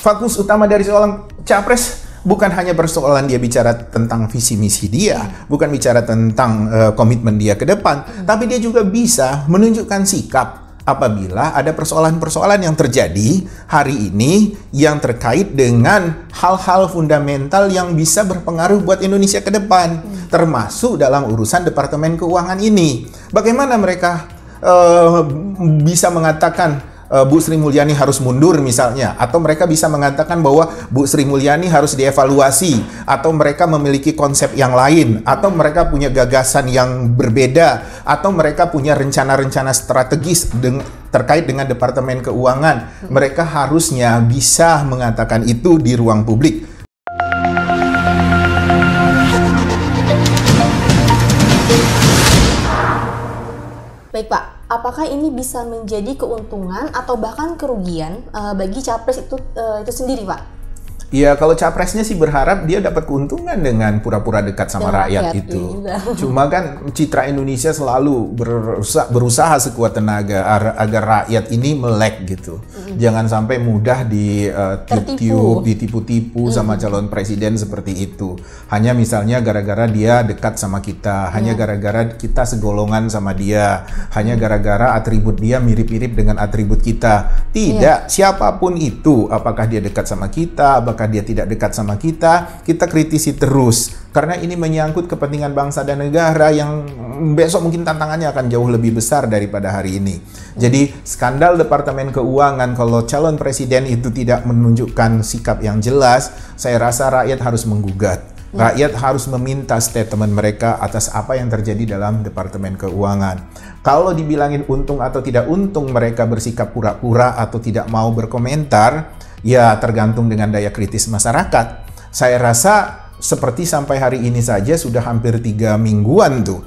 fokus utama dari seorang capres bukan hanya persoalan dia bicara tentang visi misi dia, bukan bicara tentang komitmen dia ke depan, tapi dia juga bisa menunjukkan sikap apabila ada persoalan-persoalan yang terjadi hari ini yang terkait dengan hal-hal fundamental yang bisa berpengaruh buat Indonesia ke depan, termasuk dalam urusan Departemen Keuangan ini. Bagaimana mereka bisa mengatakan Bu Sri Mulyani harus mundur misalnya, atau mereka bisa mengatakan bahwa Bu Sri Mulyani harus dievaluasi, atau mereka memiliki konsep yang lain, atau mereka punya gagasan yang berbeda, atau mereka punya rencana-rencana strategis terkait dengan Departemen Keuangan. Mereka harusnya bisa mengatakan itu di ruang publik. Baik Pak, apakah ini bisa menjadi keuntungan atau bahkan kerugian bagi capres itu sendiri Pak? Ya, kalau capresnya sih berharap dia dapat keuntungan dengan pura-pura dekat sama rakyat itu. Cuma kan citra Indonesia selalu berusaha sekuat tenaga agar rakyat ini melek gitu. Jangan sampai mudah ditipu-tipu sama calon presiden seperti itu. Hanya misalnya gara-gara dia dekat sama kita, hanya gara-gara kita segolongan sama dia, hanya gara-gara atribut dia mirip-mirip dengan atribut kita. Tidak, siapapun itu, apakah dia dekat sama kita, apakah dia tidak dekat sama kita kritisi terus. Karena ini menyangkut kepentingan bangsa dan negara yang besok mungkin tantangannya akan jauh lebih besar daripada hari ini. Jadi skandal Departemen Keuangan, kalau calon presiden itu tidak menunjukkan sikap yang jelas, saya rasa rakyat harus menggugat. Rakyat harus meminta statement mereka atas apa yang terjadi dalam Departemen Keuangan. Kalau dibilangin untung atau tidak untung mereka bersikap pura-pura atau tidak mau berkomentar, ya tergantung dengan daya kritis masyarakat. Saya rasa seperti sampai hari ini saja sudah hampir 3 mingguan tuh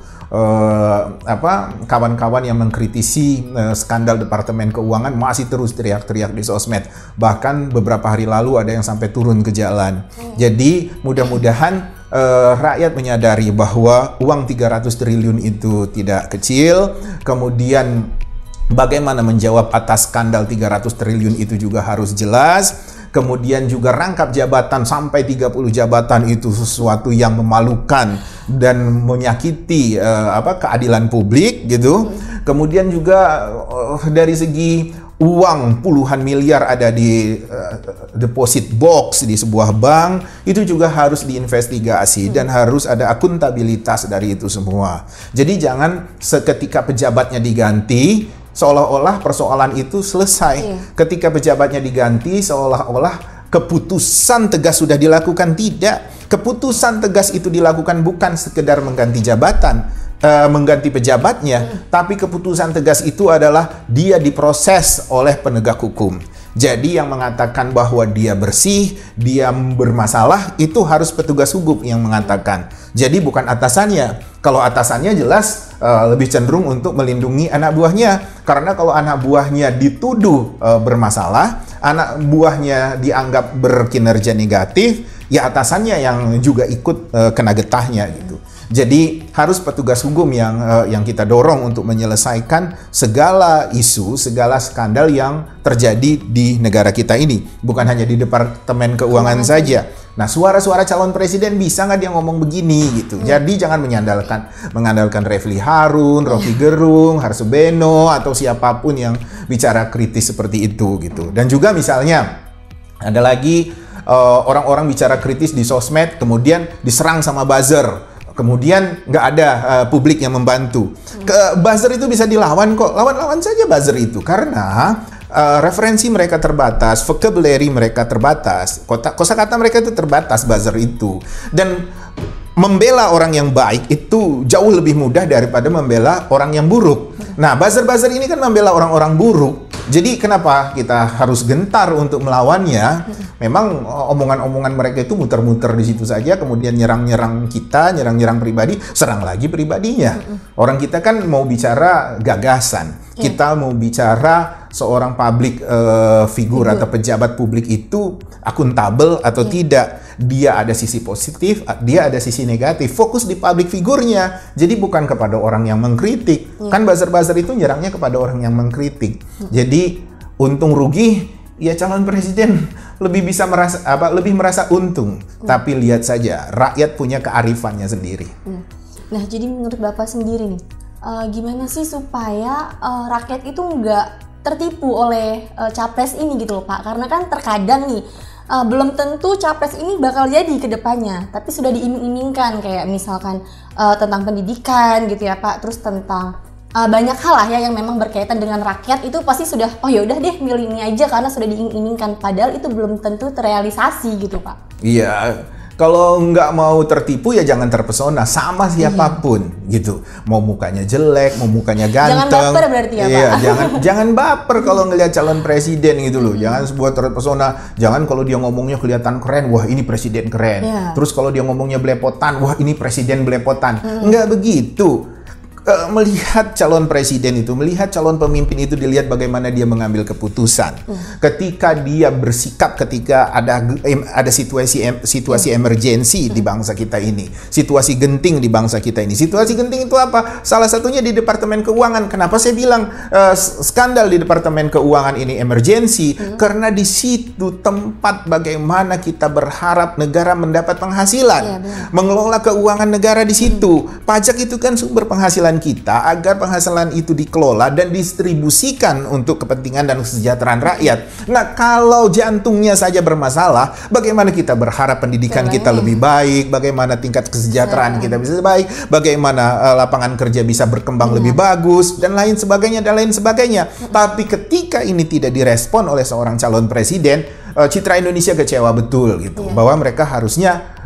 kawan-kawan yang mengkritisi skandal Departemen Keuangan masih terus teriak-teriak di sosmed. Bahkan beberapa hari lalu ada yang sampai turun ke jalan. Jadi mudah-mudahan rakyat menyadari bahwa uang 300 triliun itu tidak kecil. Kemudian bagaimana menjawab atas skandal 300 triliun itu juga harus jelas. Kemudian juga rangkap jabatan sampai 30 jabatan itu sesuatu yang memalukan dan menyakiti keadilan publik gitu. Kemudian juga dari segi uang puluhan miliar ada di deposit box di sebuah bank, itu juga harus diinvestigasi dan harus ada akuntabilitas dari itu semua. Jadi jangan seketika pejabatnya diganti seolah-olah persoalan itu selesai. Ketika pejabatnya diganti, seolah-olah keputusan tegas sudah dilakukan. Tidak. Keputusan tegas itu dilakukan bukan sekedar mengganti jabatan, mengganti pejabatnya, tapi keputusan tegas itu adalah dia diproses oleh penegak hukum. Jadi yang mengatakan bahwa dia bersih, dia bermasalah, itu harus petugas hukum yang mengatakan. Jadi bukan atasannya. Kalau atasannya jelas lebih cenderung untuk melindungi anak buahnya. Karena kalau anak buahnya dituduh bermasalah, anak buahnya dianggap berkinerja negatif, ya atasannya yang juga ikut kena getahnya gitu. Jadi harus petugas hukum yang kita dorong untuk menyelesaikan segala isu, segala skandal yang terjadi di negara kita ini. Bukan hanya di Departemen Keuangan saja. Nah, suara-suara calon presiden bisa nggak dia ngomong begini gitu. Jadi jangan mengandalkan Refli Harun, Rocky Gerung, Harso Beno, atau siapapun yang bicara kritis seperti itu gitu. Dan juga misalnya ada lagi orang-orang bicara kritis di sosmed, kemudian diserang sama buzzer. Kemudian nggak ada publik yang membantu. Buzzer itu bisa dilawan kok. Lawan-lawan saja buzzer itu. Karena referensi mereka terbatas, vocabulary mereka terbatas, kosakata mereka itu terbatas, buzzer itu. Dan membela orang yang baik itu jauh lebih mudah daripada membela orang yang buruk. Nah, buzzer-buzzer ini kan membela orang-orang buruk. Jadi kenapa kita harus gentar untuk melawannya? Memang omongan-omongan mereka itu muter-muter di situ saja, kemudian nyerang-nyerang kita, nyerang-nyerang pribadi, serang lagi pribadinya. Orang kita kan mau bicara gagasan. Kita mau bicara seorang public figure atau pejabat publik itu akuntabel atau tidak. Dia ada sisi positif, dia ada sisi negatif. Fokus di public figurnya. Jadi bukan kepada orang yang mengkritik. Kan buzzer-buzzer itu nyerangnya kepada orang yang mengkritik. Jadi untung rugi ya calon presiden lebih bisa lebih merasa untung. Tapi lihat saja, rakyat punya kearifannya sendiri. Nah, jadi menurut Bapak sendiri nih, gimana sih supaya rakyat itu nggak tertipu oleh capres ini gitu loh Pak? Karena kan terkadang nih, belum tentu capres ini bakal jadi ke depannya, tapi sudah diiming-imingkan kayak misalkan tentang pendidikan gitu ya Pak, terus tentang banyak hal lah ya yang memang berkaitan dengan rakyat, itu pasti sudah oh ya udah deh milih ini aja karena sudah diiming-imingkan, padahal itu belum tentu terrealisasi gitu Pak. Iya, kalau nggak mau tertipu ya jangan terpesona sama siapapun gitu. Mau mukanya jelek, mau mukanya ganteng. Jangan baper berarti ya iya, Pak. jangan baper kalau ngelihat calon presiden gitu loh. Jangan sebuah terpesona. Jangan kalau dia ngomongnya kelihatan keren, wah ini presiden keren. Terus kalau dia ngomongnya belepotan, wah ini presiden belepotan. Nggak begitu. Melihat calon presiden itu, melihat calon pemimpin itu dilihat bagaimana dia mengambil keputusan. Ketika dia bersikap ketika ada situasi emergensi di bangsa kita ini, situasi genting di bangsa kita ini. Situasi genting itu apa? Salah satunya di Departemen Keuangan. Kenapa saya bilang skandal di Departemen Keuangan ini emergensi? Karena di situ tempat bagaimana kita berharap negara mendapat penghasilan. Mengelola keuangan negara di situ. Pajak itu kan sumber penghasilan kita, agar penghasilan itu dikelola dan distribusikan untuk kepentingan dan kesejahteraan rakyat. Nah, kalau jantungnya saja bermasalah, bagaimana kita berharap pendidikan kita lebih baik, bagaimana tingkat kesejahteraan kita bisa baik, bagaimana lapangan kerja bisa berkembang lebih bagus, dan lain sebagainya, dan lain sebagainya. Tapi ketika ini tidak direspon oleh seorang calon presiden, citra Indonesia kecewa betul gitu, bahwa mereka harusnya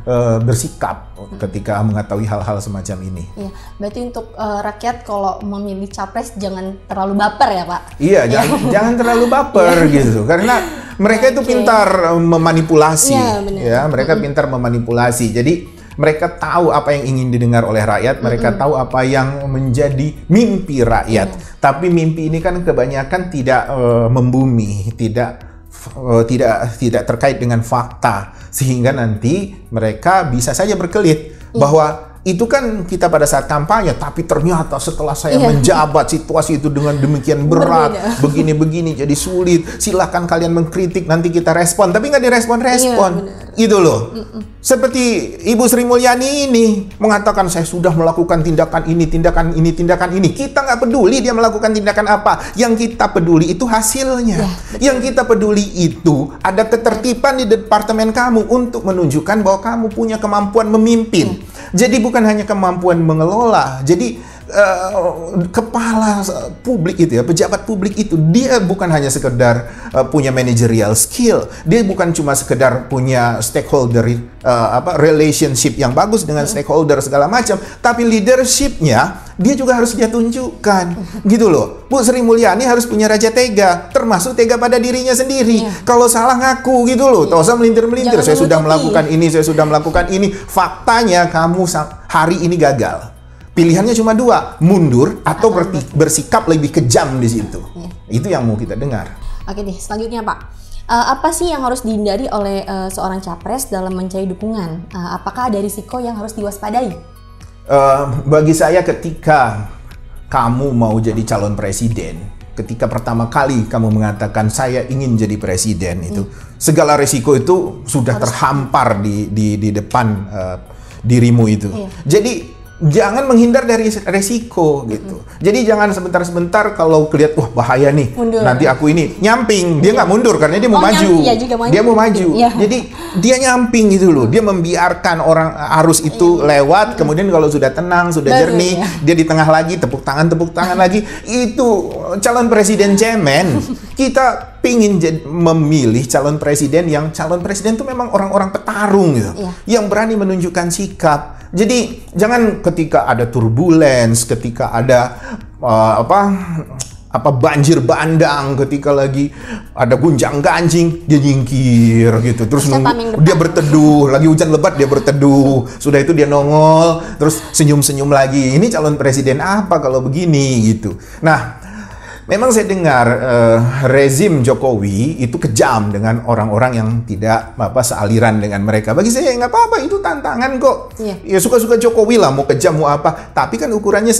bersikap ketika mengetahui hal-hal semacam ini. Iya, berarti untuk rakyat kalau memilih capres jangan terlalu baper ya Pak? Iya, jangan terlalu baper gitu, karena mereka itu pintar memanipulasi. Ya, mereka pintar memanipulasi. Jadi mereka tahu apa yang ingin didengar oleh rakyat, mereka tahu apa yang menjadi mimpi rakyat. Tapi mimpi ini kan kebanyakan tidak membumi, tidak terkait dengan fakta, sehingga nanti mereka bisa saja berkelit bahwa itu kan kita pada saat kampanye, tapi ternyata setelah saya menjabat situasi itu dengan demikian berat, begini-begini jadi sulit, silahkan kalian mengkritik, nanti kita respon, tapi nggak direspon-respon, gitu loh. Seperti Ibu Sri Mulyani ini mengatakan saya sudah melakukan tindakan ini, tindakan ini, tindakan ini. Kita nggak peduli dia melakukan tindakan apa. Yang kita peduli itu hasilnya. Yang kita peduli itu ada ketertiban di departemen kamu untuk menunjukkan bahwa kamu punya kemampuan memimpin. Jadi bukan hanya kemampuan mengelola. Jadi kepala publik itu ya, pejabat publik itu, dia bukan hanya sekedar punya managerial skill, dia bukan cuma sekedar punya stakeholder relationship yang bagus dengan stakeholder segala macam, tapi leadershipnya dia juga harus dia tunjukkan, gitu loh. Bu Sri Mulyani harus punya raja tega, termasuk tega pada dirinya sendiri. Kalau salah ngaku gitu loh, tak usah melintir-melintir. Saya sudah melakukan ini, saya sudah melakukan ini. Faktanya kamu hari ini gagal. Pilihannya cuma dua, mundur atau bersikap lebih kejam di situ. Itu yang mau kita dengar. Oke deh, selanjutnya Pak. Apa sih yang harus dihindari oleh seorang capres dalam mencari dukungan? Apakah ada risiko yang harus diwaspadai? Bagi saya ketika kamu mau jadi calon presiden, ketika pertama kali kamu mengatakan saya ingin jadi presiden, itu segala risiko itu sudah terhampar di depan dirimu itu. Jadi jangan menghindar dari resiko gitu. Jadi jangan sebentar-sebentar kalau kelihatan wah bahaya nih, mundur. Nanti aku ini nyamping, dia nggak mundur karena dia mau maju. Dia mau maju. Jadi dia nyamping gitu loh. Dia membiarkan orang arus itu lewat. Kemudian kalau sudah tenang, sudah jernih, dia di tengah lagi, tepuk tangan lagi. Itu calon presiden cemen. Kita pingin memilih calon presiden itu memang orang-orang petarung gitu, yang berani menunjukkan sikap. Jadi jangan ketika ada turbulence, ketika ada banjir bandang, ketika lagi ada gunjang-ganjing, dia nyingkir gitu. Terus dia berteduh, lagi hujan lebat dia berteduh. Sudah itu dia nongol, terus senyum-senyum lagi. Ini calon presiden apa kalau begini gitu. Nah, Memang saya dengar rezim Jokowi itu kejam dengan orang-orang yang tidak sealiran dengan mereka. Bagi saya nggak apa-apa, itu tantangan kok. Iya. Ya suka-suka Jokowi lah, mau kejam mau apa. Tapi kan ukurannya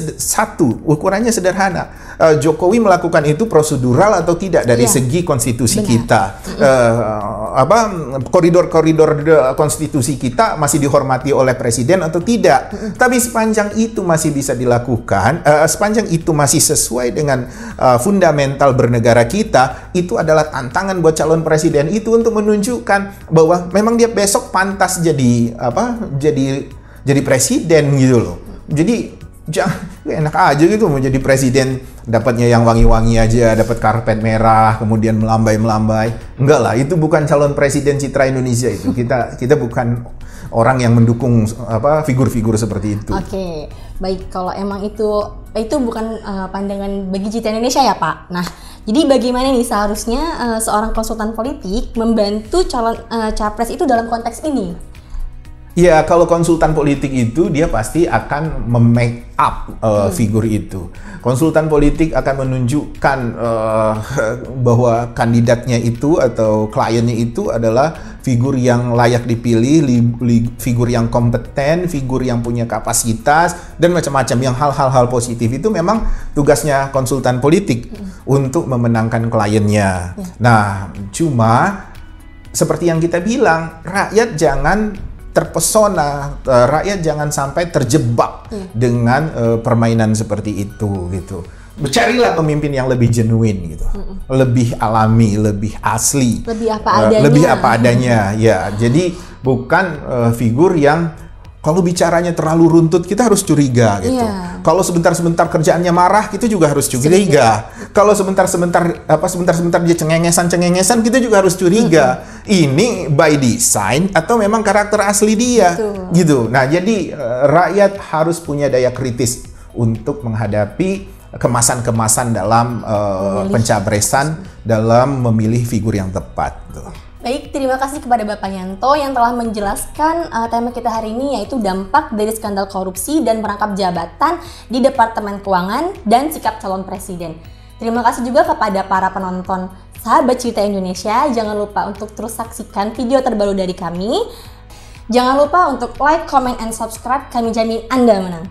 ukurannya sederhana. Jokowi melakukan itu prosedural atau tidak dari segi konstitusi kita. Koridor-koridor konstitusi kita masih dihormati oleh presiden atau tidak. Tapi sepanjang itu masih bisa dilakukan, sepanjang itu masih sesuai dengan fundamental bernegara kita, itu adalah tantangan buat calon presiden itu untuk menunjukkan bahwa memang dia besok pantas jadi presiden gitu loh. Jadi enak aja gitu mau jadi presiden, dapatnya yang wangi-wangi aja, dapat karpet merah, kemudian melambai-melambai. Enggak lah, itu bukan calon presiden citra Indonesia itu. Kita bukan orang yang mendukung figur-figur seperti itu. Oke, baik, kalau emang itu bukan pandangan bagi Citra Indonesia ya Pak. Nah, jadi bagaimana nih seharusnya seorang konsultan politik membantu calon capres itu dalam konteks ini? Ya, kalau konsultan politik itu dia pasti akan make up figur itu. Konsultan politik akan menunjukkan bahwa kandidatnya itu atau kliennya itu adalah figur yang layak dipilih, figur yang kompeten, figur yang punya kapasitas, dan macam-macam. Yang hal-hal positif itu memang tugasnya konsultan politik untuk memenangkan kliennya. Nah, cuma seperti yang kita bilang, rakyat jangan terpesona, rakyat jangan sampai terjebak dengan permainan seperti itu gitu. Carilah pemimpin yang lebih genuine gitu, lebih alami, lebih asli, lebih apa adanya. Ya, jadi bukan figur yang kalau bicaranya terlalu runtut kita harus curiga gitu. Kalau sebentar-sebentar kerjaannya marah kita juga harus curiga. Kalau sebentar-sebentar dia cengengesan kita juga harus curiga. Ini by design atau memang karakter asli dia. Gitu. Nah, jadi rakyat harus punya daya kritis untuk menghadapi kemasan-kemasan dalam pencapresan, dalam memilih figur yang tepat. Baik, terima kasih kepada Bapak Yanto yang telah menjelaskan tema kita hari ini, yaitu dampak dari skandal korupsi dan merangkap jabatan di Departemen Keuangan dan sikap calon presiden. Terima kasih juga kepada para penonton Sahabat Cerita Indonesia. Jangan lupa untuk terus saksikan video terbaru dari kami. Jangan lupa untuk like, comment, and subscribe. Kami jamin Anda menang.